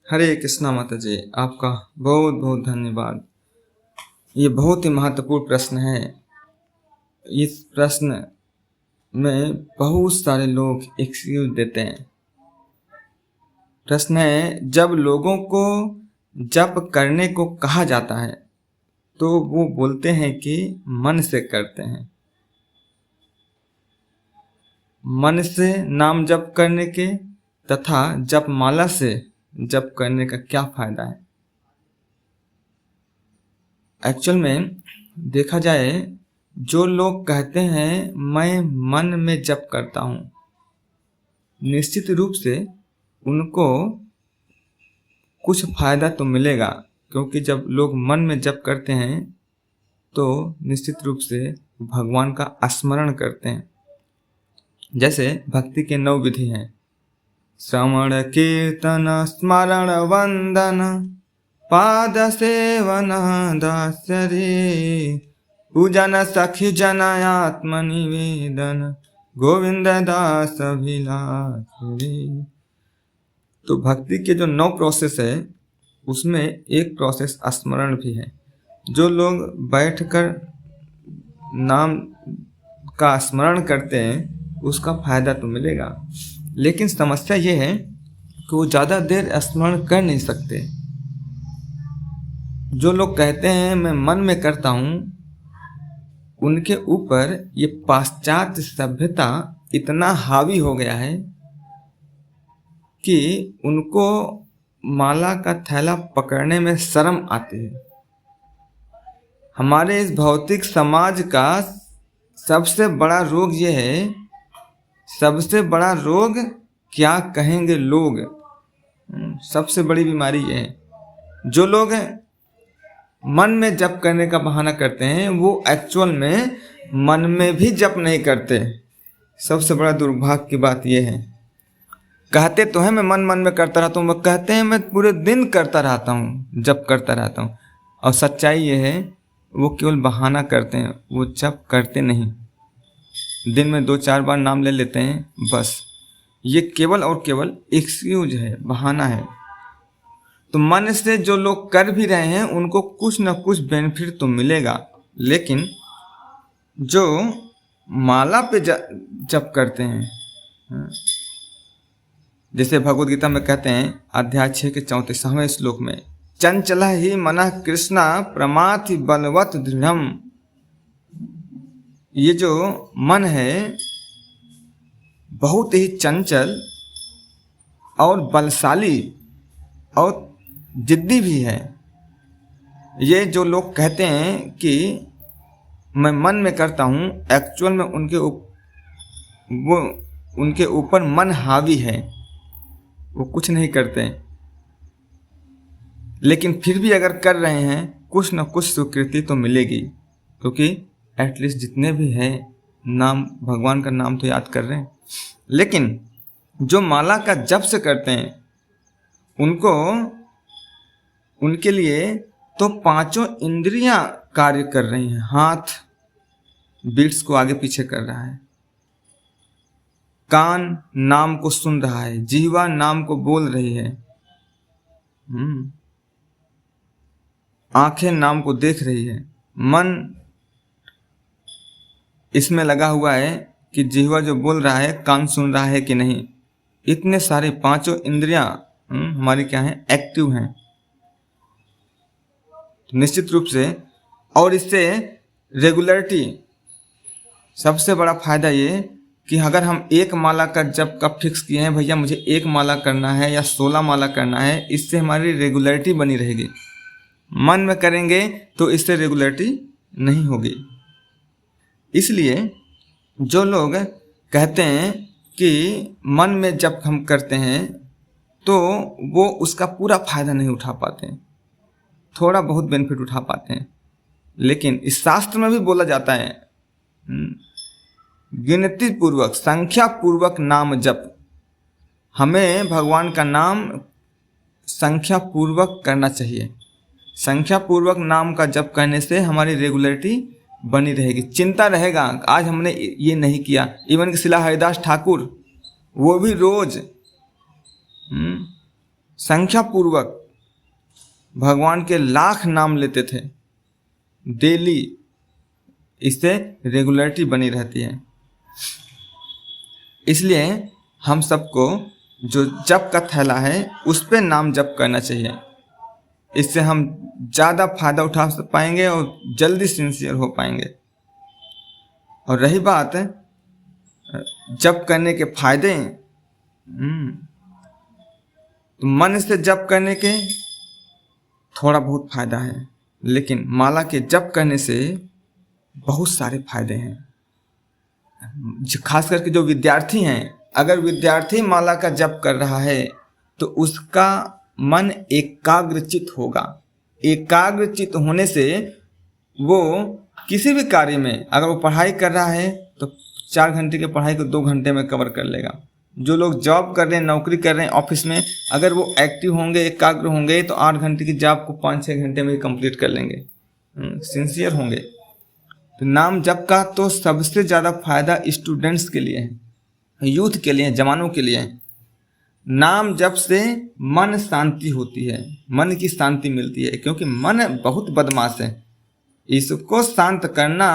हरे कृष्णा माता जी, आपका बहुत बहुत धन्यवाद। ये बहुत ही महत्वपूर्ण प्रश्न है। इस प्रश्न में बहुत सारे लोग एक्सक्यूज देते हैं। प्रश्न है, जब लोगों को जप करने को कहा जाता है तो वो बोलते हैं कि मन से करते हैं। मन से नाम जप करने के तथा जप माला से जप करने का क्या फायदा है? एक्चुअल में देखा जाए, जो लोग कहते हैं मैं मन में जप करता हूँ, निश्चित रूप से उनको कुछ फायदा तो मिलेगा, क्योंकि जब लोग मन में जप करते हैं तो निश्चित रूप से भगवान का स्मरण करते हैं। जैसे भक्ति के 9 विधि हैं: श्रवण कीर्तन स्मरण वंदन पाद सेवन दासरे पूजन सखी जन आत्म निवेदन गोविंद दास अभिलाषरे। तो भक्ति के जो 9 प्रोसेस है उसमें एक प्रोसेस स्मरण भी है। जो लोग बैठकर नाम का स्मरण करते हैं उसका फायदा तो मिलेगा, लेकिन समस्या ये है कि वो ज़्यादा देर स्मरण कर नहीं सकते। जो लोग कहते हैं मैं मन में करता हूँ, उनके ऊपर ये पाश्चात्य सभ्यता इतना हावी हो गया है कि उनको माला का थैला पकड़ने में शर्म आती है। हमारे इस भौतिक समाज का सबसे बड़ा रोग ये है, सबसे बड़ा रोग क्या कहेंगे लोग, सबसे बड़ी बीमारी ये है। जो लोग मन में जप करने का बहाना करते हैं वो एक्चुअल में मन में भी जप नहीं करते। सबसे बड़ा दुर्भाग्य की बात ये है। कहते तो हैं मैं मन में करता रहता हूँ, वो कहते हैं मैं पूरे दिन करता रहता हूँ, जप करता रहता हूँ, और सच्चाई ये है वो केवल बहाना करते हैं, वो जप करते नहीं। दिन में 2-4 बार नाम ले लेते हैं, बस। ये केवल और केवल एक्सक्यूज है, बहाना है। तो मन से जो लोग कर भी रहे हैं उनको कुछ ना कुछ बेनिफिट तो मिलेगा, लेकिन जो माला पे जप करते हैं, जैसे भगवद गीता में कहते हैं अध्याय 6 के 34वें श्लोक में, चंचला ही मना कृष्णा प्रमाथि बलवत दृढ़म। ये जो मन है बहुत ही चंचल और बलशाली और जिद्दी भी है। ये जो लोग कहते हैं कि मैं मन में करता हूँ, एक्चुअल में उनके ऊपर मन हावी है, वो कुछ नहीं करते, लेकिन फिर भी अगर कर रहे हैं कुछ न कुछ स्वीकृति तो मिलेगी, क्योंकि एटलीस्ट जितने भी हैं नाम, भगवान का नाम तो याद कर रहे हैं। लेकिन जो माला का जप से करते हैं उनके लिए तो 5 इंद्रियां कार्य कर रही हैं। हाथ बीट्स को आगे पीछे कर रहा है, कान नाम को सुन रहा है, जीवा नाम को बोल रही है, आंखें नाम को देख रही है, मन इसमें लगा हुआ है कि जीवा जो बोल रहा है कान सुन रहा है कि नहीं। इतने सारे 5 इंद्रियां हमारी क्या है, एक्टिव हैं निश्चित रूप से। और इससे रेगुलरिटी, सबसे बड़ा फायदा ये कि अगर हम एक माला का जप का फिक्स किए हैं, भैया मुझे 1 माला करना है या 16 माला करना है, इससे हमारी रेगुलरिटी बनी रहेगी। मन में करेंगे तो इससे रेगुलरिटी नहीं होगी। इसलिए जो लोग कहते हैं कि मन में जब हम करते हैं तो वो उसका पूरा फायदा नहीं उठा पाते हैं, थोड़ा बहुत बेनिफिट उठा पाते हैं। लेकिन इस शास्त्र में भी बोला जाता है गिनती पूर्वक, संख्या पूर्वक नाम जप। हमें भगवान का नाम संख्या पूर्वक करना चाहिए। संख्या पूर्वक नाम का जप करने से हमारी रेगुलरिटी बनी रहेगी। चिंता रहेगा आज हमने ये नहीं किया। इवन कि शिला हरिदास ठाकुर वो भी रोज संख्या पूर्वक भगवान के लाख नाम लेते थे डेली। इससे रेगुलरिटी बनी रहती है। इसलिए हम सबको जो जप का थैला है उस पे नाम जप करना चाहिए। इससे हम ज़्यादा फायदा उठा पाएंगे और जल्दी सिंसियर हो पाएंगे। और रही बात जप करने के फायदे, तो मन से जप करने के थोड़ा बहुत फायदा है, लेकिन माला के जप करने से बहुत सारे फायदे हैं। खास करके जो विद्यार्थी हैं, अगर विद्यार्थी माला का जप कर रहा है तो उसका मन एकाग्रचित होगा। एकाग्रचित होने से वो किसी भी कार्य में, अगर वो पढ़ाई कर रहा है तो 4 घंटे की पढ़ाई को 2 घंटे में कवर कर लेगा। जो लोग जॉब कर रहे हैं, नौकरी कर रहे हैं ऑफिस में, अगर वो एक्टिव होंगे, एकाग्र होंगे तो 8 घंटे की जॉब को 5-6 घंटे में कंप्लीट कर लेंगे, सिंसियर होंगे। तो नाम जप का तो सबसे ज़्यादा फायदा स्टूडेंट्स के लिए है, यूथ के लिए, जवानों के लिए है। नाम जप से मन शांति होती है, मन की शांति मिलती है, क्योंकि मन बहुत बदमाश है। इसको शांत करना,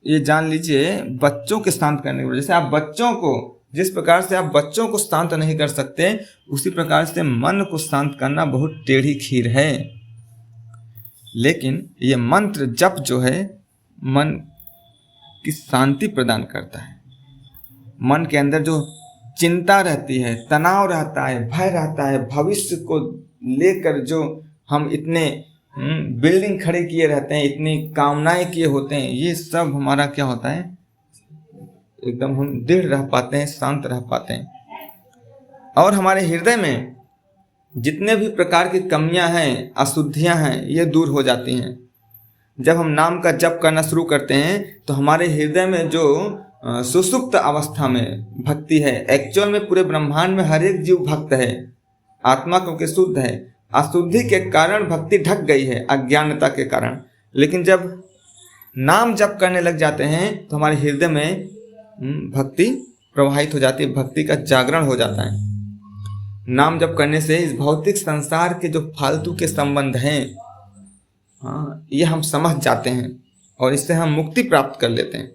ये जान लीजिए, बच्चों के शांत करने की वजह से, आप बच्चों को, जिस प्रकार से आप बच्चों को शांत नहीं कर सकते, उसी प्रकार से मन को शांत करना बहुत टेढ़ी खीर है। लेकिन ये मंत्र जप जो है मन की शांति प्रदान करता है। मन के अंदर जो चिंता रहती है, तनाव रहता है, भय रहता है, भविष्य को लेकर जो हम इतने बिल्डिंग खड़े किए रहते हैं, इतनी कामनाएं किए होते हैं, ये सब हमारा क्या होता है, एकदम हम दृढ़ रह पाते हैं, शांत रह पाते हैं। और हमारे हृदय में जितने भी प्रकार की कमियां हैं, अशुद्धियां हैं, ये दूर हो जाती हैं। जब हम नाम का जप करना शुरू करते हैं तो हमारे हृदय में जो सुसुप्त अवस्था में भक्ति है, एक्चुअल में पूरे ब्रह्मांड में हर एक जीव भक्त है, आत्मा क्योंकि शुद्ध है। अशुद्धि के कारण भक्ति ढक गई है, अज्ञानता के कारण। लेकिन जब नाम जप करने लग जाते हैं तो हमारे हृदय में भक्ति प्रवाहित हो जाती है, भक्ति का जागरण हो जाता है। नाम जप करने से इस भौतिक संसार के जो फालतू के संबंध हैं, ये हम समझ जाते हैं और इससे हम मुक्ति प्राप्त कर लेते हैं।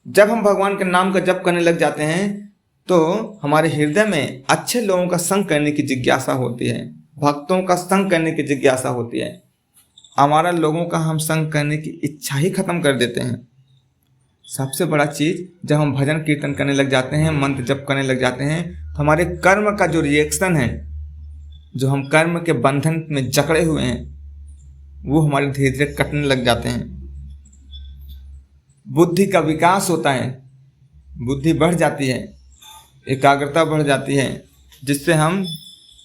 जब हम भगवान के नाम का जप करने लग जाते हैं तो हमारे हृदय में अच्छे लोगों का संग करने की जिज्ञासा होती है, भक्तों का संग करने की जिज्ञासा होती है। हमारा लोगों का हम संग करने की इच्छा ही खत्म कर देते हैं। सबसे बड़ा चीज़, जब हम भजन कीर्तन करने लग जाते हैं, मंत्र जप करने लग जाते हैं, तो हमारे कर्म का जो रिएक्शन है, जो हम कर्म के बंधन में जकड़े हुए हैं, वो हमारे धीरे धीरे कटने लग जाते हैं। बुद्धि का विकास होता है, बुद्धि बढ़ जाती है, एकाग्रता बढ़ जाती है, जिससे हम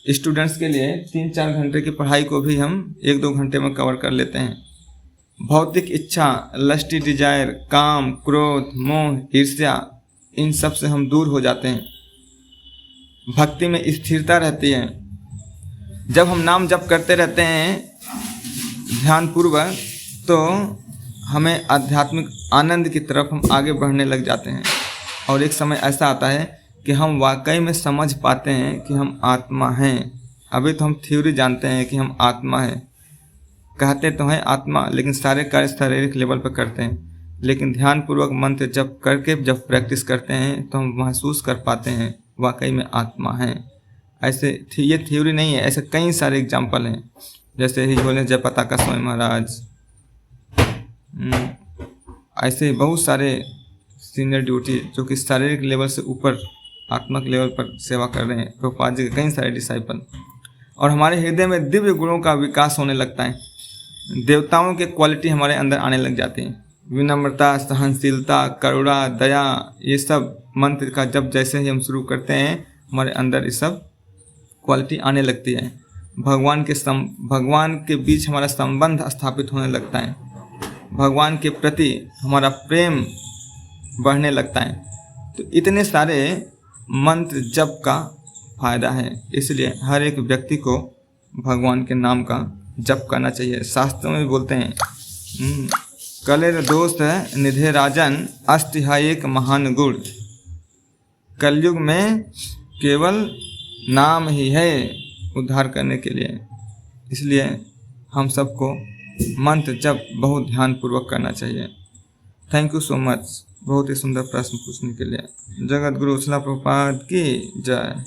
स्टूडेंट्स के लिए 3-4 घंटे की पढ़ाई को भी हम 1-2 घंटे में कवर कर लेते हैं। भौतिक इच्छा, लस्टी डिजायर, काम, क्रोध, मोह, ईर्ष्या, इन सब से हम दूर हो जाते हैं। भक्ति में स्थिरता रहती है। जब हम नाम जप करते रहते हैं ध्यानपूर्वक, तो हमें आध्यात्मिक आनंद की तरफ हम आगे बढ़ने लग जाते हैं। और एक समय ऐसा आता है कि हम वाकई में समझ पाते हैं कि हम आत्मा हैं। अभी तो हम थ्योरी जानते हैं कि हम आत्मा हैं, कहते तो हैं आत्मा, लेकिन सारे कार्य शारीरिक लेवल पर करते हैं। लेकिन ध्यानपूर्वक मंत्र जप करके जब प्रैक्टिस करते हैं तो हम महसूस कर पाते हैं वाकई में आत्मा हैं। ऐसे ये थ्योरी नहीं है, ऐसे कई सारे एग्जाम्पल हैं, जैसे ही बोले जयपताका स्वामी महाराज, ऐसे बहुत सारे सीनियर ड्यूटी जो कि शारीरिक लेवल से ऊपर आत्मक लेवल पर सेवा कर रहे हैं, प्रभुपाद जी के कई सारे डिसाइपल। और हमारे हृदय में दिव्य गुणों का विकास होने लगता है, देवताओं के क्वालिटी हमारे अंदर आने लग जाती हैं। विनम्रता, सहनशीलता, करुणा, दया, ये सब मंत्र का जब जैसे ही हम शुरू करते हैं हमारे अंदर ये सब क्वालिटी आने लगती है। भगवान के बीच हमारा संबंध स्थापित होने लगता है, भगवान के प्रति हमारा प्रेम बढ़ने लगता है। तो इतने सारे मंत्र जप का फायदा है, इसलिए हर एक व्यक्ति को भगवान के नाम का जप करना चाहिए। शास्त्रों में बोलते हैं कलेर दोष निधे राजन अस्ति है एक महान गुण। कलयुग में केवल नाम ही है उद्धार करने के लिए। इसलिए हम सबको मंत्र जप बहुत ध्यानपूर्वक करना चाहिए। थैंक यू सो मच बहुत ही सुंदर प्रश्न पूछने के लिए। जगत गुरु शिला प्रभुपाद की जय।